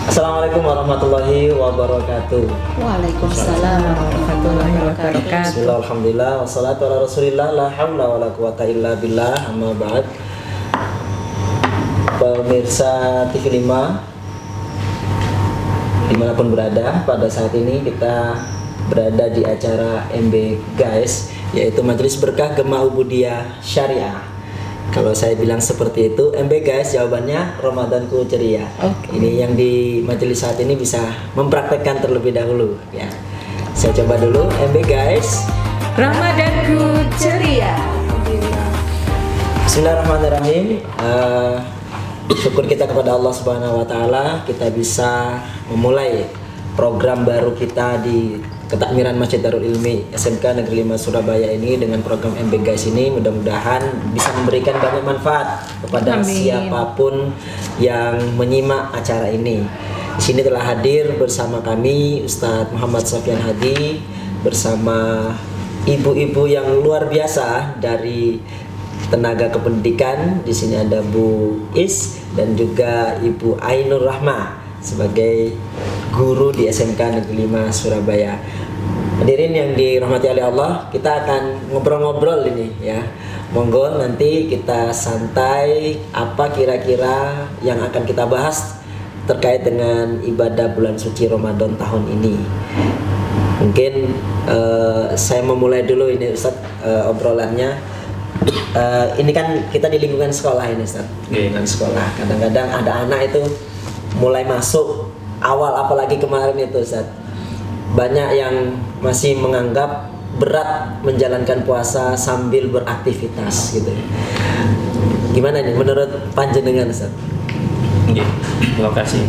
Assalamualaikum warahmatullahi wabarakatuh. Waalaikumsalam warahmatullahi wabarakatuh. Bismillah, alhamdulillah, wassalatu ala rasulillah, la hawla wa la quwata illa billah, amma ba'd. Pemirsa TV 5 dimanapun berada, pada saat ini kita berada di acara MB Guys, yaitu Majelis Berkah Gema Ubudiyah Syariah. Kalau saya bilang seperti itu, MB Guys, jawabannya Ramadanku Ceria. Ini yang di majelis saat ini bisa mempraktekkan terlebih dahulu ya. Saya coba dulu, MB Guys, Ramadanku ceria. Bismillahirrahmanirrahim. Syukur kita kepada Allah Subhanahu wa taala, kita bisa memulai program baru kita di Ketakmiran Masjid Darul Ilmi SMK Negeri 5 Surabaya ini dengan program MB Guys ini. Mudah-mudahan bisa memberikan banyak manfaat kepada siapapun yang menyimak acara ini. Di sini telah hadir bersama kami Ustadz Muhammad Sofyan Hadi bersama ibu-ibu yang luar biasa dari tenaga kependidikan. Di sini ada Bu Is dan juga Ibu Ainur Rahma sebagai guru di SMK Negeri 5 Surabaya. Hadirin yang dirahmati oleh Allah, kita akan ngobrol-ngobrol ini ya. Monggo nanti kita santai, apa kira-kira yang akan kita bahas terkait dengan ibadah bulan suci Ramadan tahun ini. Mungkin saya memulai dulu ini Ustadz, obrolannya. Ini kan kita di lingkungan sekolah ini Ustaz. Lingkungan sekolah. Kadang-kadang ada anak itu mulai masuk awal, apalagi kemarin itu Ustaz. Banyak yang masih menganggap berat menjalankan puasa sambil beraktivitas gitu. Gimana nih menurut panjenengan Ustaz? Terima kasih.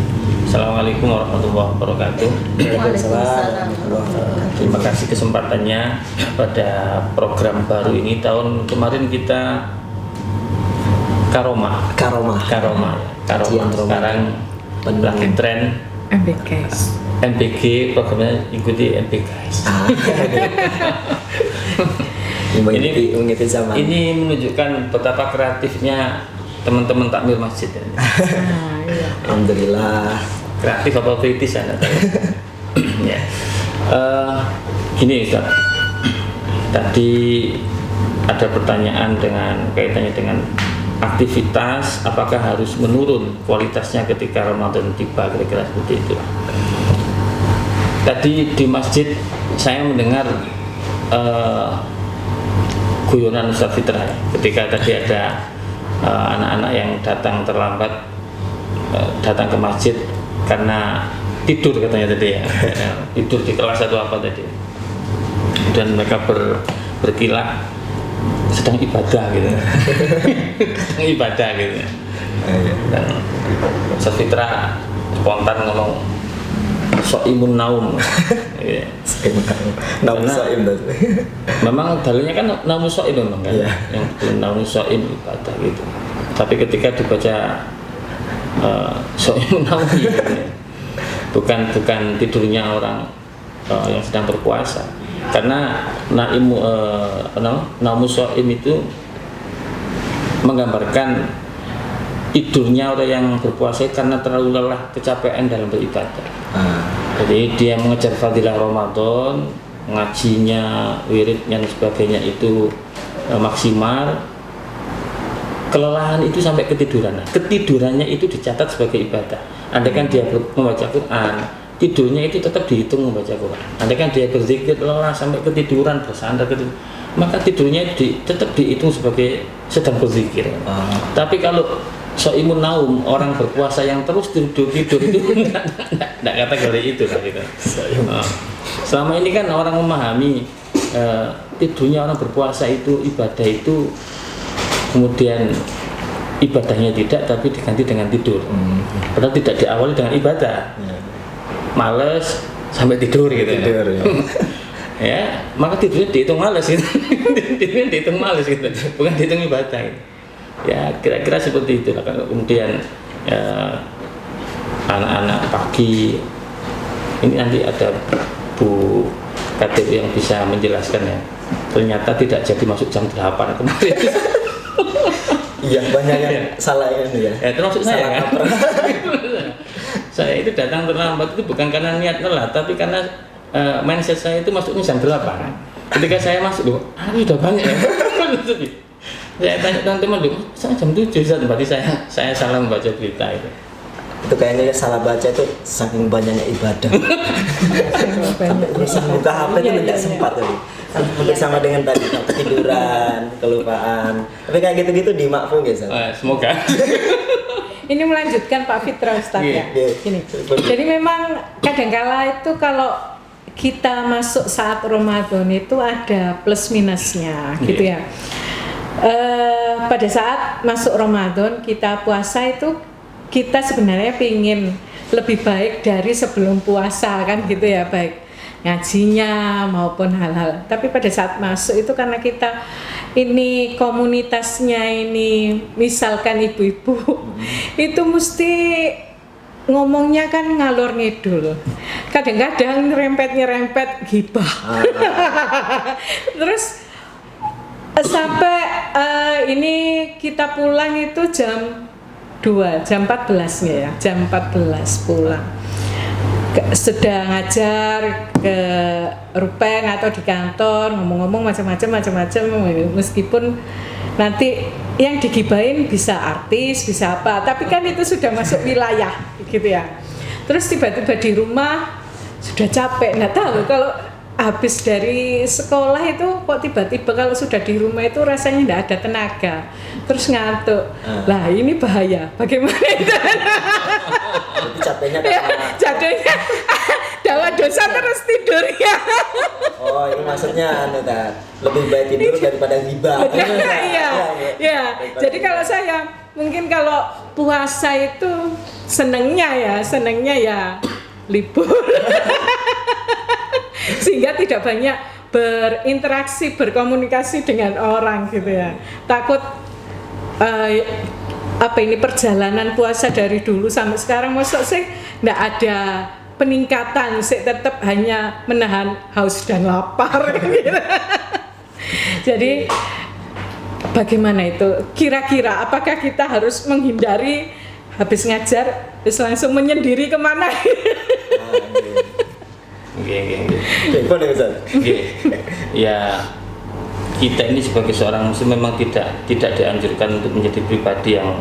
Assalamualaikum warahmatullahi wabarakatuh. Waalaikumsalam. Terima kasih kesempatannya pada program baru ini. Tahun kemarin kita Karomah. Sekarang lagi tren MBG, programnya ikuti MB Guys. Mengikuti zaman. Ini menunjukkan betapa kreatifnya teman-teman takmir masjid. Alhamdulillah. Kreatif apa kritis ya? Ya. Gini Ustaz, tadi ada pertanyaan dengan kaitannya dengan aktivitas, apakah harus menurun kualitasnya ketika Ramadan tiba, kira-kira seperti itu. Tadi di masjid saya mendengar guyonan Ustaz Fitra ketika tadi ada anak-anak yang datang terlambat, datang ke masjid karena tidur katanya tadi ya, tidur di kelas atau apa tadi, dan mereka berkilah sedang ibadah gitu. Sedang ibadah gitu. Dan Ustaz Fitra spontan ngomong so'imun naum. Naum so'im tadi. Memang dalilnya kan naum so'im memang kan. Yeah. Yang naum so'im ibadah gitu. Tapi ketika dibaca so'imun naum gitu, bukan tidurnya orang yang sedang berpuasa. Karena naum so'im itu menggambarkan tidurnya orang yang berpuasa karena terlalu lelah, kecapean dalam beribadah. Jadi dia mengejar fadilah Ramadan, ngajinya, wiridnya dan sebagainya itu maksimal. Kelelahan itu sampai ketiduran. Ketidurannya itu dicatat sebagai ibadah. Andaikan dia membaca Quran, tidurnya itu tetap dihitung membaca Quran. Andaikan dia berzikir lelah sampai ketiduran, bersandar maka tidurnya tetap dihitung sebagai sedang berzikir. Tapi kalau so'imun naum, orang berpuasa yang terus tidur itu enggak kategori itu kan gitu. Selama ini kan orang memahami tidurnya orang berpuasa itu ibadah itu, kemudian ibadahnya tidak tapi diganti dengan tidur. Padahal tidak diawali dengan ibadah. Males sampai tidur gitu. Ya, maka tidurnya dihitung males gitu. Tidurnya dihitung males gitu. Bukan dihitung ibadah gitu. Ya kira-kira seperti itu. Kemudian anak-anak pagi ini nanti ada Bu Khatib yang bisa menjelaskan ya. Ternyata tidak jadi masuk jam 8 kemarin. Iya, banyak yang salah ini ya. Termasuk saya kan. Saya itu datang terlambat itu bukan karena niat telat, tapi karena mindset saya itu masuknya jam 8. Ketika saya masuk, loh, aku sudah banyak ya. Saya tanya teman-teman, loh, saya jam 7, berarti saya salah membaca berita itu. Itu kayaknya salah baca itu saking banyaknya ibadah. Sampai berusaha buka HP itu tidak sempat tadi. Hampir sama dengan tadi, ketiduran, kelupaan. Tapi kayak gitu-gitu dimakfu guys. Semoga. Ini melanjutkan Pak Fitra Ustaz ya. Iya. Gini. Jadi memang kadangkala itu kalau kita masuk saat Ramadan itu ada plus minusnya gitu ya. Pada saat masuk Ramadan kita puasa itu kita sebenarnya pingin lebih baik dari sebelum puasa kan gitu ya, baik ngajinya maupun hal-hal. Tapi pada saat masuk itu karena kita ini komunitasnya ini misalkan ibu-ibu itu mesti ngomongnya kan ngalor ngidul, kadang-kadang nyerempet gibah. Terus sampai ini kita pulang itu jam 2, jam 14 ya, jam 14 pulang. Sudah ngajar ke Rupeng atau di kantor, ngomong-ngomong macam-macam, meskipun nanti yang digibahin bisa artis, bisa apa, tapi kan itu sudah masuk wilayah gitu ya. Terus tiba-tiba di rumah sudah capek, nggak tahu kalau habis dari sekolah itu kok tiba-tiba kalau sudah di rumah itu rasanya nggak ada tenaga, terus ngantuk. Lah ini bahaya, bagaimana itu? Capeknya ya, jadinya dawa dosa terus tidur ya. Oh ini maksudnya lebih baik tidur daripada ghibah. Iya. Jadi kalau saya mungkin kalau puasa itu senengnya ya libur. Sehingga tidak banyak berinteraksi, berkomunikasi dengan orang gitu ya. Takut perjalanan puasa dari dulu sampai sekarang maksud sih enggak ada peningkatan, sih tetap hanya menahan haus dan lapar gitu. Jadi bagaimana itu? Kira-kira apakah kita harus menghindari habis ngajar terus langsung menyendiri kemana? Ya kita ini sebagai seorang muslim memang tidak dianjurkan untuk menjadi pribadi yang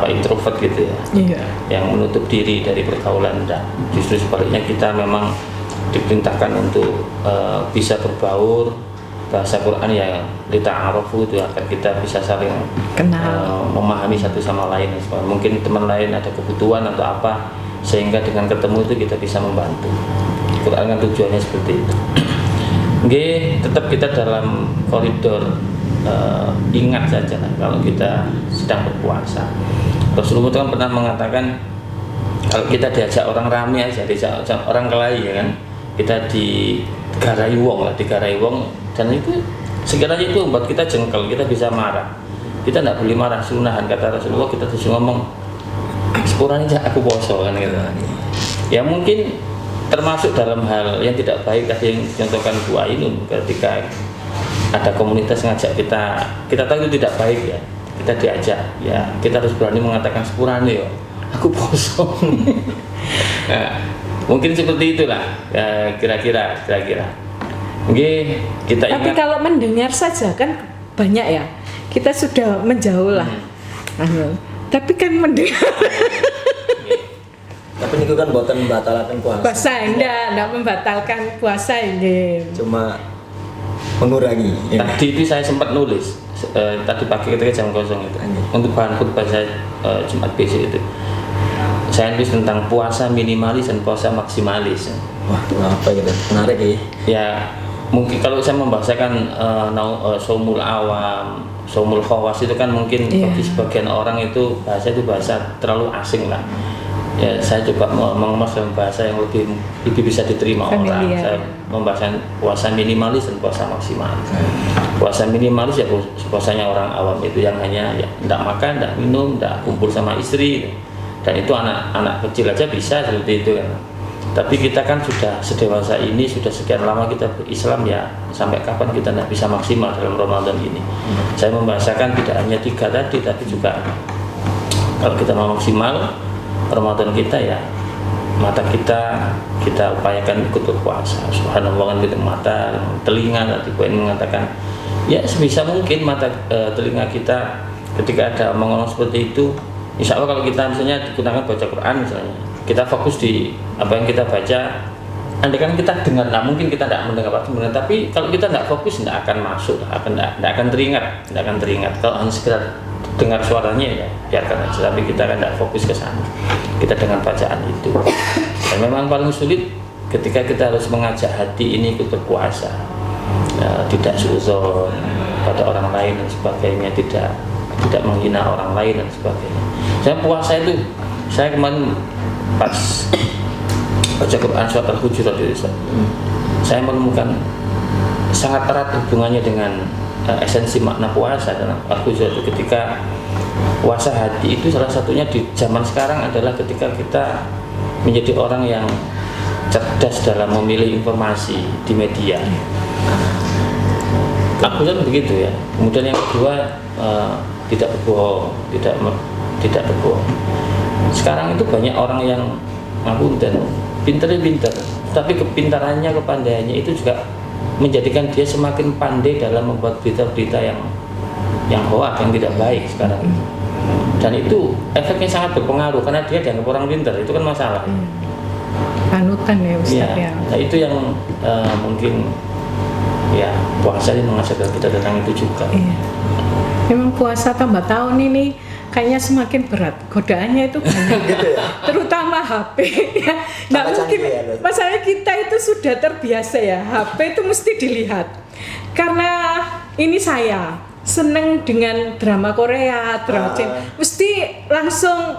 introvert gitu ya. Iya. Yang menutup diri dari pergaulan. Justru sebaliknya kita memang diperintahkan untuk bisa berbaur. Bahasa Quran ya lita'arufu itu akan kita bisa saling kenal, memahami satu sama lain. Mungkin teman lain ada kebutuhan atau apa, sehingga dengan ketemu itu kita bisa membantu. Quran kan tujuannya seperti itu. Tetap kita dalam koridor ingat saja kalau kita sedang berpuasa. Rasulullah kan pernah mengatakan kalau kita diajak orang ramai aja, diajak orang kelahi ya kan, kita digarai wong, dan itu sekiranya itu membuat kita jengkel, kita bisa marah. Kita tidak boleh marah, sunahan kata Rasulullah, kita terus ngomong sepurane aku poso kan gitu. Ya mungkin termasuk dalam hal yang tidak baik tadi yang dicontohkan Bu Ainun, ketika ada komunitas ngajak kita tahu itu tidak baik ya, kita diajak ya kita harus berani mengatakan sepurane yo aku poso. Nah, mungkin seperti itulah ya, kira-kira kita ingat. Tapi kalau mendengar saja kan banyak ya, kita sudah menjauh lah. Tapi kan mendengar. Tapi ini kan buatan membatalkan puasa. Puasa enggak membatalkan puasa ini. Cuma mengurangi. Tadi itu saya sempat nulis tadi pagi ketika jam kosong itu untuk bahan khutbah saya Jumat besok itu. Saya nulis tentang puasa minimalis dan puasa maksimalis. Wah, apa gitu? Menarik ya. Ya, mungkin kalau saya membahasakan saumul awam, saumul khawas itu kan mungkin bagi sebagian orang itu bahasa terlalu asing lah. Ya, saya coba mengemas dalam bahasa yang lebih bisa diterima orang. Saya membahaskan puasa minimalis dan puasa maksimalis. Puasa minimalis ya puasanya orang awam itu yang hanya tidak makan, tidak minum, tidak kumpul sama istri. Dan itu anak kecil aja bisa seperti itu kan. Tapi kita kan sudah sedewasa ini, sudah sekian lama kita berislam ya, sampai kapan kita tidak bisa maksimal dalam Ramadan ini. Saya membahasakan tidak hanya 3 tadi, tapi juga kalau kita mau maksimal Ramadan kita ya mata kita upayakan ikut berpuasa. Subhanallah, kan kita mata, telinga tadi poin mengatakan ya sebisa mungkin mata telinga kita ketika ada omongan seperti itu, insya Allah kalau kita misalnya digunakan baca Quran misalnya, kita fokus di apa yang kita baca. Andai kan kita dengar, nah mungkin kita tidak mendengar apa sebenarnya, tapi kalau kita tidak fokus tidak akan masuk, tidak akan teringat. Kalau hanya sekedar dengar suaranya ya biarkan aja, tapi kita kan tidak fokus ke sana. Kita dengan bacaan itu. Dan memang paling sulit ketika kita harus mengajak hati ini ikut berpuasa, tidak suudzon pada orang lain dan sebagainya, tidak menghina orang lain dan sebagainya. Saya puasa itu, saya kemarin pas baca Quran surat Al-Hujurat itu, saya menemukan sangat erat hubungannya dengan esensi makna puasa dalam Al-Hujurat itu. Ketika puasa hati itu salah satunya di zaman sekarang adalah ketika kita menjadi orang yang cerdas dalam memilih informasi di media. Al-Hujurat begitu ya. Kemudian yang kedua, tidak berbohong, tidak berbohong. Sekarang itu banyak orang yang ngapunten, pinter, tapi kepintarannya, kepandaiannya itu juga menjadikan dia semakin pandai dalam membuat berita-berita yang hoak, yang tidak baik sekarang ini. Dan itu efeknya sangat berpengaruh karena dia dianggap orang pintar, itu kan masalah. Panutan ya Ustaz ya. Nah itu yang mungkin ya puasa ini mengajarkan kita tentang itu juga. Iya. Memang puasa tambah tahun ini kayaknya semakin berat, godaannya itu banyak. Gitu ya? Terutama HP ya. Nah mungkin masalahnya kita itu sudah terbiasa ya, HP itu mesti dilihat. Karena ini saya seneng dengan drama Korea, drama Cina, mesti langsung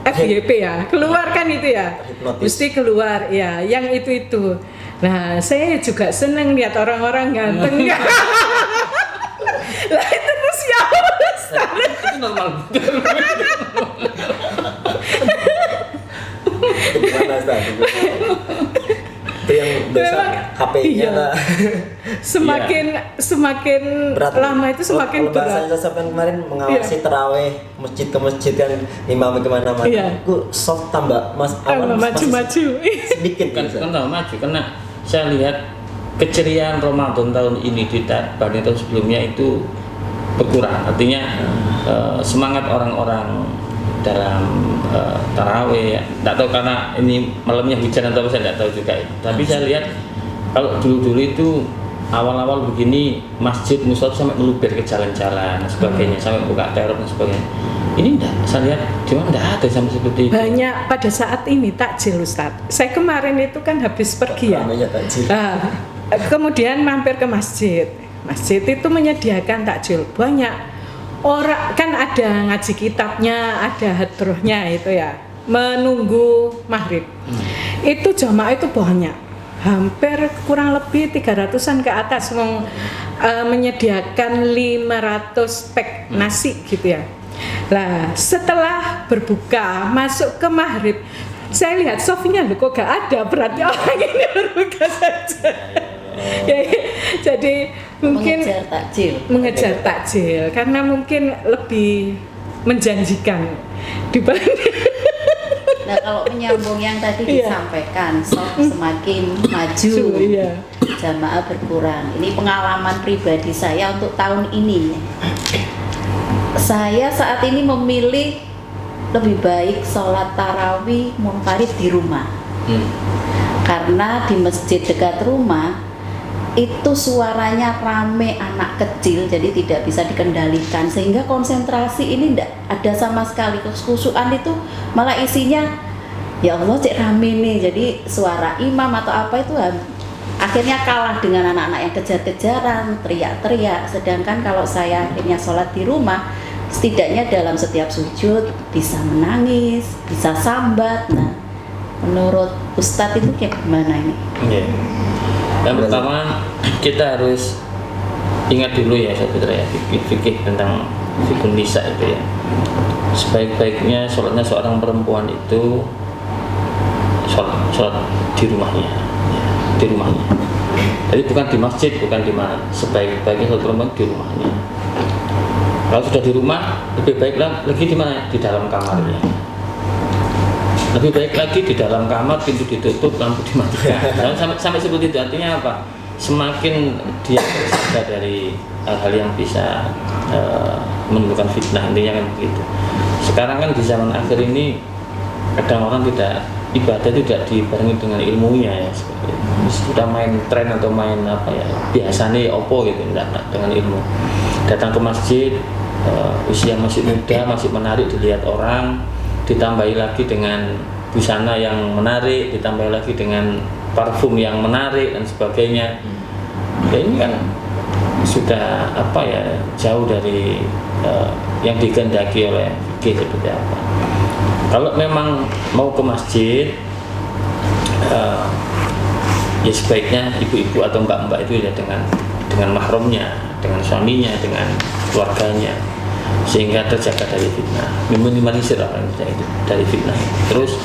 FYP ya, keluar kan itu ya, mesti keluar ya, yang itu. Nah saya juga seneng lihat orang-orang ganteng. Lah itu terus ya Itu normal. Gimana Ustaz? Itu yang dosa HP-nya iya. Semakin berat. lama itu semakin kalau berat. bahasa sampai kemarin mengawasi terawih masjid ke masjid kan, imam kemana-mana. Iya. Gue soft tambah maju-maju. sedikit Kan Ustaz. tambah maju karena saya lihat keceriaan Ramadan tahun ini dibanding tahun sebelumnya itu berkurang. Artinya semangat orang-orang dalam tarawih, tidak tahu karena ini malamnya hujan atau apa saya tidak tahu juga ya. Tapi saya lihat kalau dulu-dulu itu awal-awal begini masjid musola sampai meluber ke jalan-jalan dan sebagainya, sampai buka teror dan sebagainya. Ini enggak, saya lihat cuma enggak ada sampai seperti itu. Banyak pada saat ini takjil Ustaz. Saya kemarin itu kan habis pergi ya. Namanya takjil. Kemudian mampir ke masjid. Masjid itu menyediakan takjil banyak. Orang kan ada ngaji kitabnya, ada hadrohnya itu ya, menunggu maghrib. Itu jamaah itu banyak, hampir kurang lebih 300-an ke atas, menyediakan 500 pak nasi gitu ya. Lah setelah berbuka masuk ke maghrib, saya lihat sofinya loh kok gak ada, berarti orang ini berbuka saja. Jadi mungkin mengejar takjil karena mungkin lebih menjanjikan dibanding. Nah kalau menyambung yang tadi disampaikan, semakin maju, jamaah berkurang. Ini pengalaman pribadi saya untuk tahun ini. Saya saat ini memilih lebih baik sholat tarawih munfarid di rumah. Karena di masjid dekat rumah itu suaranya rame anak kecil, jadi tidak bisa dikendalikan, sehingga konsentrasi ini tidak ada sama sekali. Kekhusyuan itu malah isinya ya Allah cek rame nih, jadi suara imam atau apa itu akhirnya kalah dengan anak-anak yang kejar-kejaran, teriak-teriak. Sedangkan kalau saya akhirnya sholat di rumah, setidaknya dalam setiap sujud bisa menangis, bisa sambat. Nah menurut Ustadz itu kayak gimana ini? Yang pertama kita harus ingat dulu ya saudara ya, fikih tentang fikih nisa itu ya. Sebaik-baiknya sholatnya seorang perempuan itu sholat di rumahnya, di rumahnya. Jadi bukan di masjid, bukan di mana. Sebaik-baiknya sholat perempuan di rumahnya. Kalau sudah di rumah, lebih baiklah lagi di mana? Di dalam kamarnya. Lebih baik lagi di dalam kamar pintu ditutup, lampu dimatikan. Sampai seperti itu, artinya apa? Semakin dia terjaga dari hal-hal yang bisa menimbulkan fitnah, intinya kan begitu. Sekarang kan di zaman akhir ini kadang orang tidak ibadah tidak dibarengi dengan ilmunya ya, seperti itu. Sudah main tren atau main apa ya, biasanya opo gitu, tidak dengan ilmu. Datang ke masjid, usia masih muda, masih menarik dilihat orang, ditambahi lagi dengan busana yang menarik, ditambahi lagi dengan parfum yang menarik dan sebagainya. Ya ini kan sudah apa ya, jauh dari yang dikehendaki oleh fikih seperti apa. Kalau memang mau ke masjid, ya sebaiknya ibu-ibu atau mbak-mbak itu ya dengan mahramnya, dengan suaminya, dengan keluarganya, sehingga terjaga dari fitnah, meminimalisir orang itu dari fitnah. Terus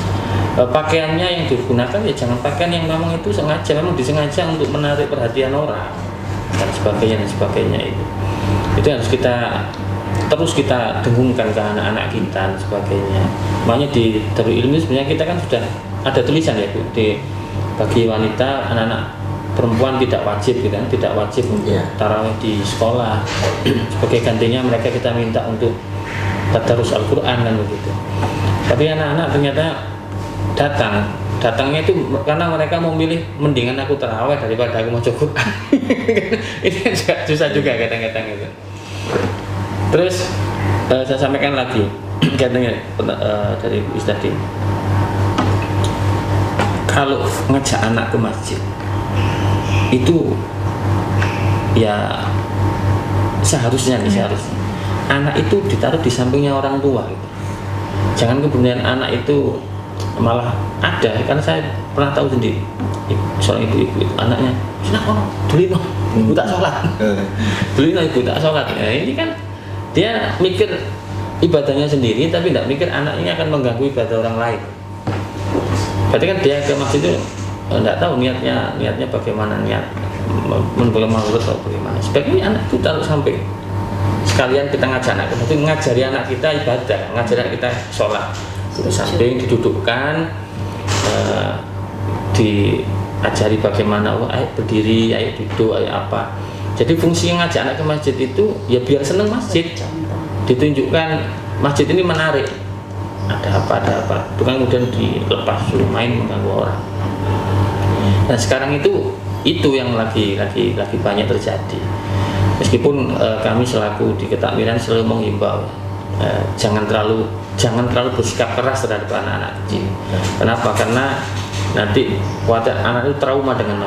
pakaiannya yang digunakan ya jangan pakaian yang memang itu memang disengaja untuk menarik perhatian orang dan sebagainya itu harus terus kita dengungkan ke anak-anak kita dan sebagainya. Makanya di Darul Ilmi sebenarnya kita kan sudah ada tulisan ya Bu, bagi wanita, anak-anak perempuan tidak wajib gitu kan, tidak wajib untuk tarawih di sekolah. Sebagai gantinya mereka kita minta untuk tadarus Al-Qur'an kan begitu. Tapi anak-anak ternyata datangnya itu karena mereka mau milih mendingan aku tarawih daripada aku mau Quran. Ini kan susah juga kadang-kadang itu. Terus saya sampaikan lagi katanya dari Bu tadi, kalau ngajak anak ke masjid itu ya seharusnya anak itu ditaruh di sampingnya orang tua gitu. Jangan kemudian anak itu malah ada, karena saya pernah tahu sendiri seorang ibu anaknya dulu ibu tak sholat, dulu ibu tak sholat. Ya, ini kan dia mikir ibadahnya sendiri tapi tidak mikir anaknya akan mengganggu ibadah orang lain. Berarti kan dia ke masjid itu tidak tahu niatnya bagaimana, niat bagaimana atau bagaimana. Sebaiknya anak itu taruh samping. Sekalian kita ngajak anak, ngajari anak kita ibadah, ngajari anak kita sholat. Di samping didudukkan, diajari bagaimana, ayo berdiri, ayo duduk, ayo apa. Jadi fungsi ngajak anak ke masjid itu ya biar seneng masjid, ditunjukkan masjid ini menarik, ada apa, bukan kemudian dilepas suruh main mengganggu orang. Nah sekarang itu yang lagi banyak terjadi. Meskipun kami selaku di Ketakmiran selalu menghimbau jangan terlalu bersikap keras terhadap anak-anak kecil. Kenapa? Karena nanti khawatir anak itu trauma dengan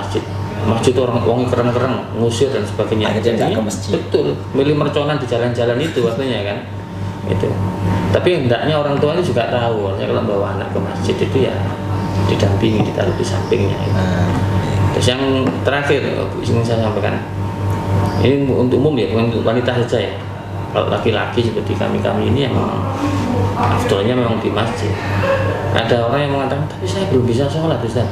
masjid orang keren-keren, ngusir dan sebagainya. Jadi betul, milih merconan di jalan-jalan itu artinya kan itu. Tapi hendaknya orang tua itu juga tahu, kalau bawa anak ke masjid itu ya didampingi, ditaruh di sampingnya gitu. Terus yang terakhir ingin saya sampaikan, ini untuk umum ya, bukan untuk wanita saja ya. Kalau laki-laki seperti kami ini yang afdolnya memang di masjid. Ada orang yang mengatakan, tapi saya belum bisa sholat Ustaz.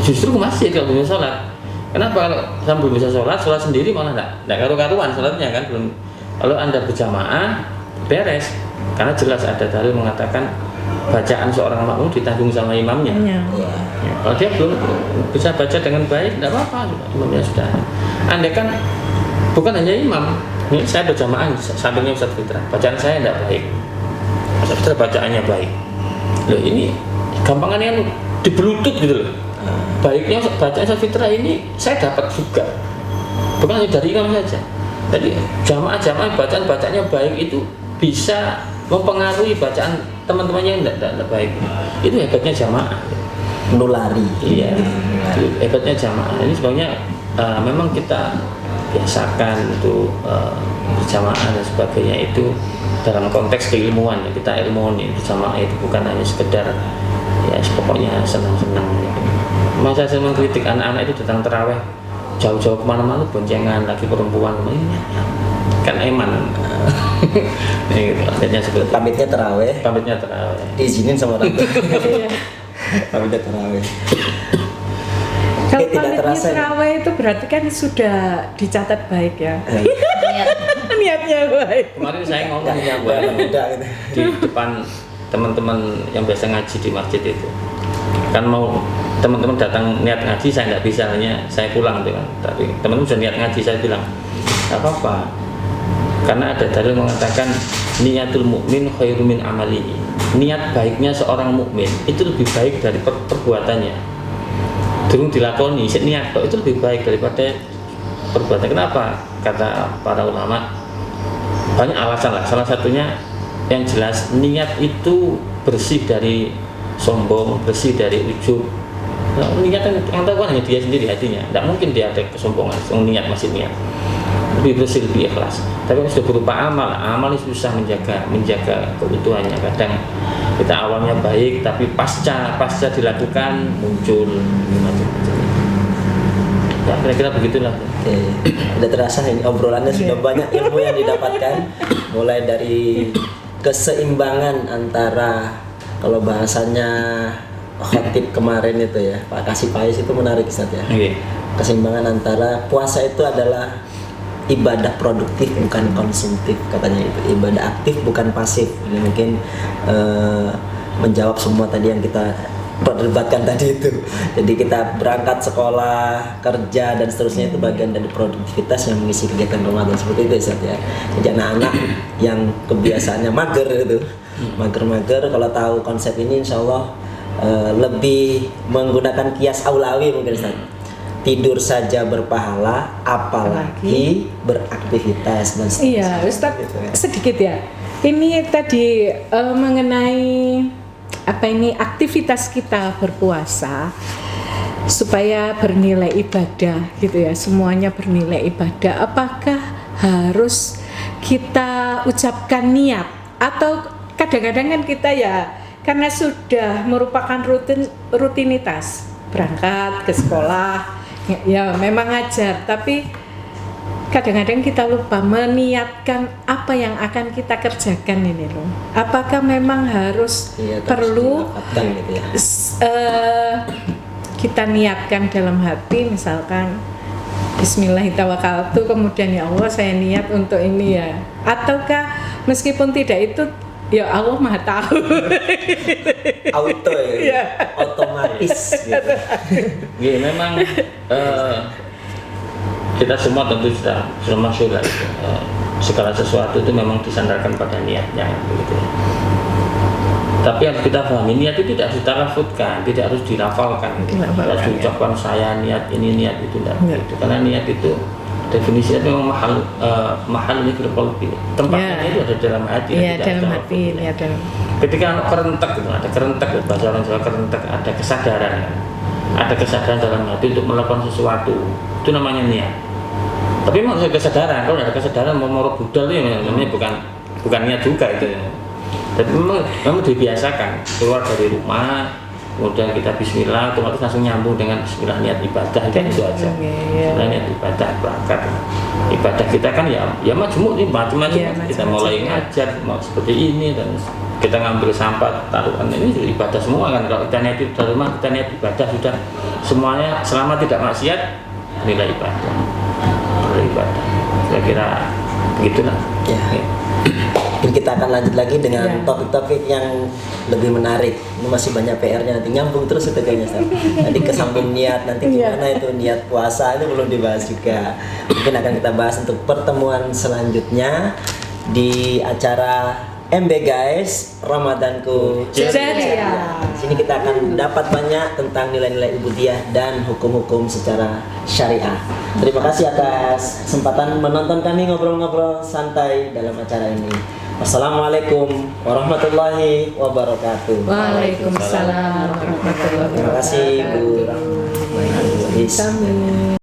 Justru ke masjid kalau belum bisa sholat. Kenapa? Kalau saya belum bisa sholat sendiri malah enggak karu-karuan sholatnya kan. Belum. Kalau Anda berjamaah beres, karena jelas ada dalil mengatakan bacaan seorang makmum ditanggung sama imamnya. Ya, kalau dia belum bisa baca dengan baik, tidak apa-apa, imamnya sudah. Anda kan bukan hanya imam, ini saya berjamaah sampingnya Ustaz Fitra, bacaan saya tidak baik, Ustaz Fitra bacaannya baik. Loh ini gampangannya kan dibelutut gitu loh. Baiknya bacaan Ustaz Fitra ini saya dapat juga, bukan hanya dari imam saja. Jadi jamaah bacaannya baik itu bisa mempengaruhi bacaan teman-teman yang tidak baik. Itu hebatnya jamaah. Nulari. Iya. Itu hebatnya jamaah. Ini sebenarnya memang kita biasakan untuk berjamaah dan sebagainya itu dalam konteks keilmuan. Kita ilmuwan berjamaah itu bukan hanya sekedar ya pokoknya senang-senang. Masa saya mengkritik anak-anak itu datang tarawih jauh-jauh kemana-mana boncengan lagi perempuan ini kan eman. Gitu, akhirnya seperti Pamitnya tarawih diizinin sama orang tua. Pamitnya tarawih. Kalau tidak pamitnya terasa tarawih itu berarti kan sudah dicatat baik ya. Niat. Niatnya baik. kemarin saya ngomong Nggak nyampe muda gitu. di depan teman-teman yang biasa ngaji di masjid itu. Kan mau teman-teman datang niat ngaji, saya nggak bisa, hanya saya pulang dengan. Tapi teman-teman sudah niat ngaji, saya bilang nggak apa-apa. Karena ada dalil mengatakan niatul mukmin khairum min amalihi. Niat baiknya seorang mukmin itu lebih baik dari perbuatannya. Durung dilakoni, niat kok itu lebih baik daripada perbuatan. Kenapa? Kata para ulama, banyak alasan lah. Salah satunya yang jelas, niat itu bersih dari sombong, bersih dari ujub. Nah, niat yang tahu kan hanya dia sendiri hatinya. Tidak mungkin dia ada kesombongan. Niat masih niat. Lebih bersih, lebih ikhlas. Tapi kalau sudah berupa amal, amal itu susah menjaga keutuhannya. Kadang kita awalnya baik, tapi pasca dilakukan muncul macam-macam. Ya, kira-kira begitulah. Oke, udah terasa ini obrolannya sudah banyak ilmu yang didapatkan, mulai dari keseimbangan antara, kalau bahasanya khotib kemarin itu ya, Pak Kasih Pais, itu menarik Ustaz ya. Okay. Keseimbangan antara puasa itu adalah ibadah produktif bukan konsumtif, katanya itu ibadah aktif bukan pasif. Ini mungkin menjawab semua tadi yang kita perdebatkan tadi itu. Jadi kita berangkat sekolah, kerja dan seterusnya itu bagian dari produktivitas yang mengisi kegiatan Ramadan seperti itu Ustaz ya. Jadi anak-anak yang kebiasaannya mager itu, mager-mager, kalau tahu konsep ini insya Allah lebih menggunakan kias aulawi mungkin Ustaz. Tidur saja berpahala, apalagi beraktivitas dan seterusnya. Iya, Ustaz, gitu ya. sedikit ya. Ini tadi mengenai apa ini aktivitas kita berpuasa supaya bernilai ibadah gitu ya, semuanya bernilai ibadah. Apakah harus kita ucapkan niat, atau kadang-kadang kan kita ya karena sudah merupakan rutinitas berangkat ke sekolah ya memang ngajar, tapi kadang-kadang kita lupa meniatkan apa yang akan kita kerjakan ini loh. Apakah memang harus perlu gitu ya. Kita niatkan dalam hati, misalkan Bismillahirrahmanirrahim, kemudian ya Allah saya niat untuk ini ya, ataukah meskipun tidak itu ya Allah Maha tahu. Auto ya, otomatis gitu. Ya, memang kita semua tentu sudah masyhur lah itu. Segala sesuatu itu memang disandarkan pada niatnya begitu. Tapi harus kita pahami, niat itu tidak harus ditalafutkan, tidak harus dilafalkan, tidak harus diucapkan saya niat ini niat itu tidak begitu. Karena niat itu definisinya memang mahal ini qalbi. Tempatnya itu ada dalam hati. Iya, dalam hati, ya dalam. Ketika anak kerentek gitu, ada kerentek, bahasa orang Jawa kerentek, ada kesadaran ya. Ada kesadaran dalam hati untuk melakukan sesuatu, itu namanya niat. Tapi memang ada kesadaran, kalau ada kesadaran mau budal itu namanya bukan niat juga itu. Tapi memang dibiasakan keluar dari rumah, kemudian kita bismillah, otomatis langsung nyambung dengan bismillah niat ibadah, itu aja. Bismillah niat ibadah, berangkat. Ibadah kita kan ya majmuk nih, macam-macam. Kita mulai ngajar mau seperti ini, dan kita ngambil sampah taruhan ini ibadah semua kan. Kalau kita niat dari rumah, kita niat ibadah sudah semuanya, selama tidak maksiat nilai ibadah. Nilai ibadah. Saya kira begitulah. Ya. Mungkin kita akan lanjut lagi dengan topik-topik yang lebih menarik. Ini masih banyak PR-nya, nanti nyambung terus itu kayaknya. Tadi kesambung niat, nanti gimana itu niat puasa itu belum dibahas juga. Mungkin akan kita bahas untuk pertemuan selanjutnya di acara MB guys, Ramadanku Ceria. Di sini kita akan dapat banyak tentang nilai-nilai ubudiyah dan hukum-hukum secara syariah. Terima kasih atas kesempatan menonton kami ngobrol-ngobrol santai dalam acara ini. Wassalamualaikum warahmatullahi wabarakatuh. Waalaikumsalam warahmatullahi wabarakatuh. Terima kasih Bu. Kami.